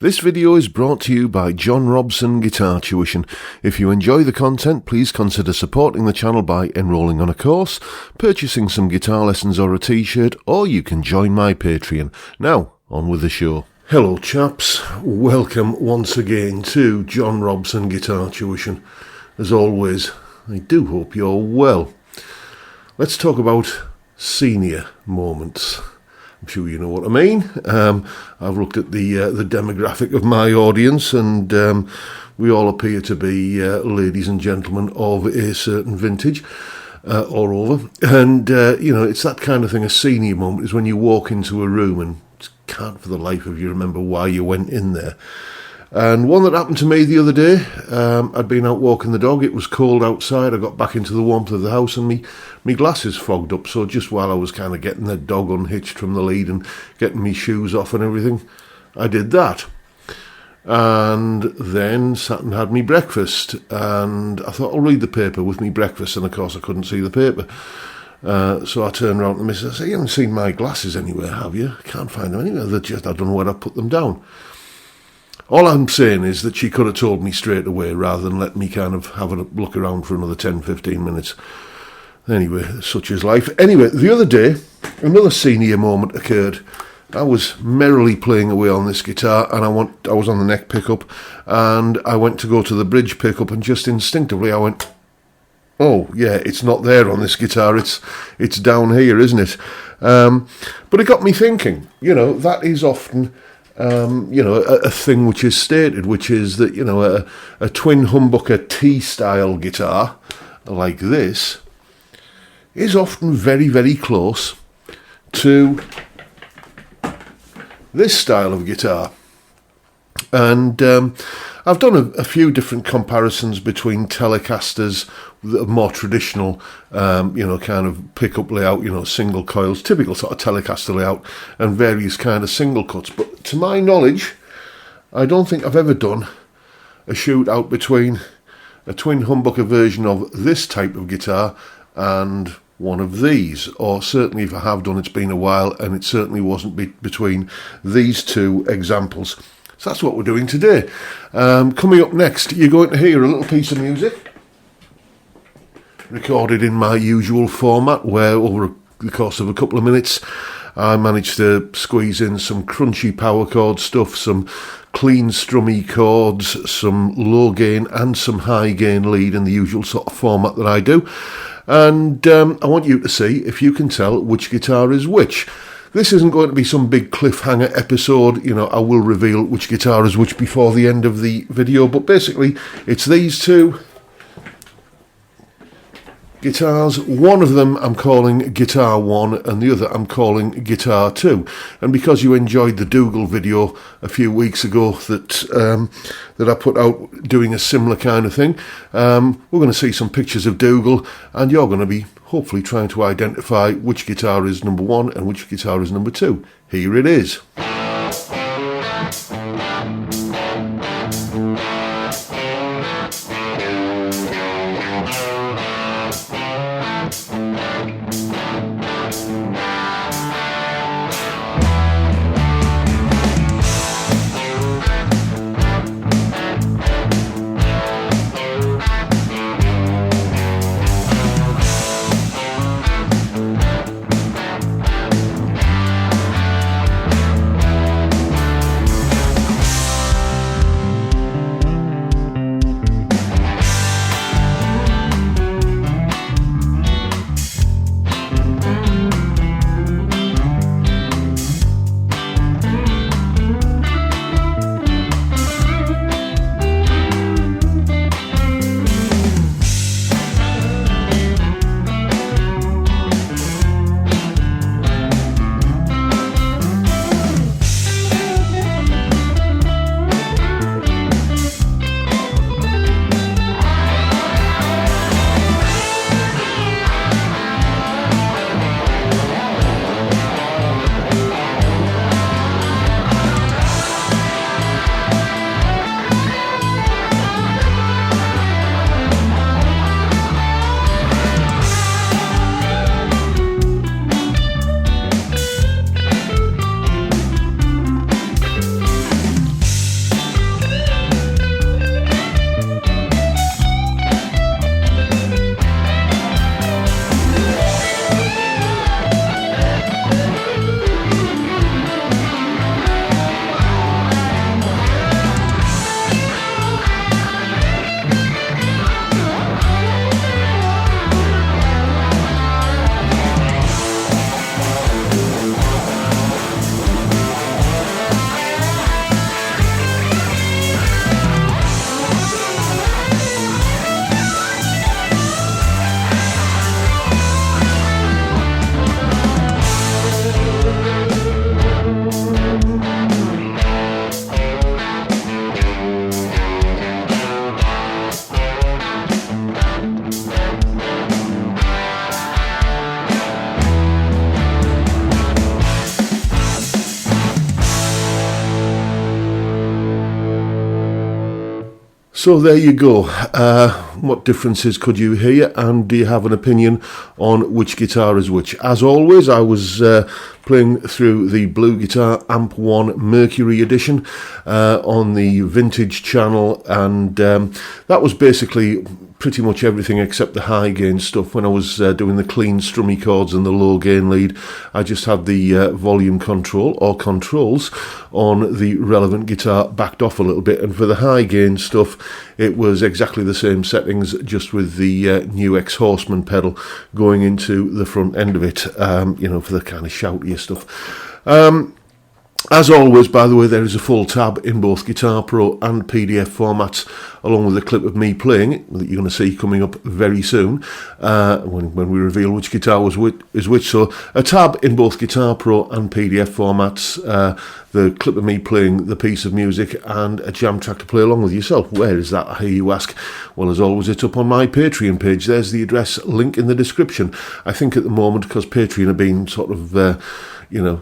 This video is brought to you by John Robson Guitar Tuition. If you enjoy the content, please consider supporting the channel by enrolling on a course, purchasing some guitar lessons or a t-shirt, or you can join my Patreon. Now, on with the show. Hello chaps, welcome once again to John Robson Guitar Tuition. As always, I do hope you're well. Let's talk about senior moments. I'm sure you know what I mean. I've looked at the demographic of my audience, and we all appear to be ladies and gentlemen of a certain vintage or over. And, it's that kind of thing. A senior moment is when you walk into a room and can't for the life of you remember why you went in there. And one that happened to me the other day, I'd been out walking the dog, it was cold outside, I got back into the warmth of the house and me glasses fogged up, so just while I was kind of getting the dog unhitched from the lead and getting me shoes off and everything, I did that. And then sat and had me breakfast, and I thought I'll read the paper with me breakfast, and of course I couldn't see the paper. So I turned around to the missus and I said, "You haven't seen my glasses anywhere, have you? I can't find them anywhere, I don't know where I put them down." All I'm saying is that she could have told me straight away rather than let me kind of have a look around for another 10-15 minutes. Anyway, such is life. Anyway, the other day, another senior moment occurred. I was merrily playing away on this guitar, and I was on the neck pickup, and I went to go to the bridge pickup, and just instinctively I went, "Oh, yeah, it's not there on this guitar, it's down here, isn't it?" But it got me thinking, that is often... a thing which is stated, which is that, a twin humbucker T-style guitar like this is often very, very close to this style of guitar. And I've done a few different comparisons between Telecasters, the more traditional, kind of pickup layout, single coils, typical sort of Telecaster layout, and various kind of single cuts. But to my knowledge, I don't think I've ever done a shootout between a twin humbucker version of this type of guitar and one of these, or certainly if I have done, it's been a while, and it certainly wasn't between these two examples. So that's what we're doing today. Coming up next, you're going to hear a little piece of music recorded in my usual format, where over the course of a couple of minutes I managed to squeeze in some crunchy power chord stuff, some clean strummy chords, some low gain and some high gain lead in the usual sort of format that I do. And I want you to see if you can tell which guitar is which. This isn't going to be some big cliffhanger episode, I will reveal which guitar is which before the end of the video, but basically it's these two guitars. One of them I'm calling Guitar 1 and the other I'm calling Guitar 2. And because you enjoyed the Dougal video a few weeks ago that I put out doing a similar kind of thing, we're going to see some pictures of Dougal, and you're going to be hopefully trying to identify which guitar is number 1 and which guitar is number 2. Here it is. So there you go. What differences could you hear, and do you have an opinion on which guitar is which? As always, I was playing through the Blue Guitar Amp 1 Mercury edition on the Vintage channel, and that was basically pretty much everything except the high gain stuff. When I was doing the clean strummy chords and the low gain lead, I just had the volume control or controls on the relevant guitar backed off a little bit, and for the high gain stuff it was exactly the same settings, just with the new Ex-Horseman pedal going into the front end of it, for the kind of shoutier stuff. As always, by the way, there is a full tab in both Guitar Pro and PDF formats, along with a clip of me playing it that you're going to see coming up very soon when we reveal which guitar is which. So a tab in both Guitar Pro and PDF formats, the clip of me playing the piece of music, and a jam track to play along with yourself. Where is that, I hear you ask? Well, as always, it's up on my Patreon page. There's the address, link in the description. I think at the moment, because Patreon have been sort of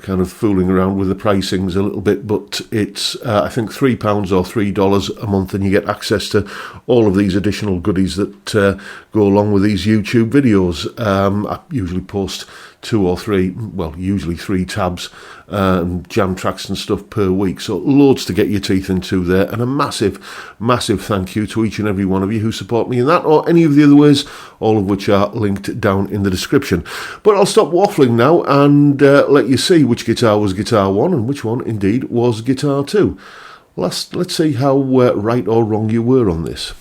kind of fooling around with the pricings a little bit, but it's I think £3 or $3 a month, and you get access to all of these additional goodies that go along with these YouTube videos. I usually post usually 3 tabs and jam tracks and stuff per week, so loads to get your teeth into there, and a massive thank you to each and every one of you who support me in that or any of the other ways, all of which are linked down in the description. But I'll stop waffling now and let you see which guitar was Guitar 1 and which one indeed was Guitar 2. Let's see how right or wrong you were on this.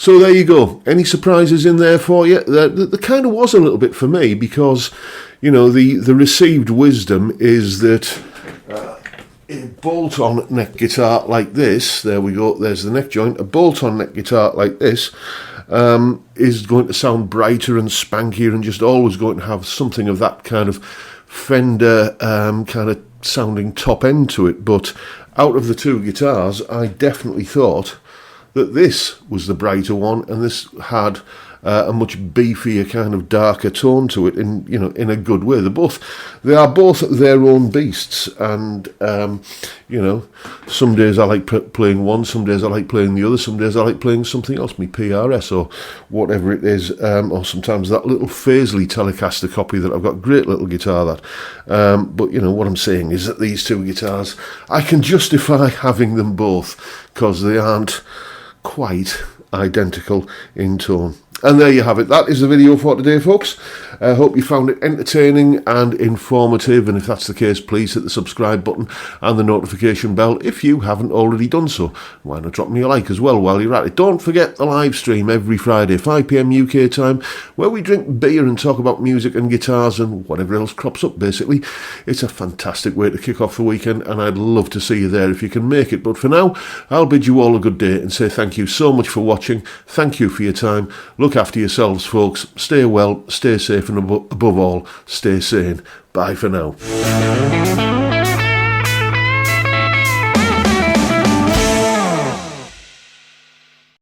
So there you go. Any surprises in there for you? There kind of was a little bit for me, because, the received wisdom is that a bolt-on neck guitar like this, there we go, there's the neck joint, a bolt-on neck guitar like this is going to sound brighter and spankier and just always going to have something of that kind of Fender kind of sounding top end to it. But out of the two guitars, I definitely thought that this was the brighter one, and this had a much beefier kind of darker tone to it in a good way. They are both their own beasts, and some days I like playing one, some days I like playing the other, some days I like playing something else, me PRS or whatever it is, or sometimes that little Paisley Telecaster copy that I've got. Great little guitar that. But what I'm saying is that these two guitars, I can justify having them both because they aren't quite identical in tone. And there you have it. That is the video for today, folks. I hope you found it entertaining and informative, and if that's the case, please hit the subscribe button and the notification bell if you haven't already done so. Why not drop me a like as well while you're at it. Don't forget the live stream every Friday, 5 PM UK time, where we drink beer and talk about music and guitars and whatever else crops up, basically. It's a fantastic way to kick off the weekend, and I'd love to see you there if you can make it. But for now, I'll bid you all a good day and say thank you so much for watching. Thank you for your time. Look after yourselves, folks. Stay well, stay safe, and above all, stay sane. Bye for now.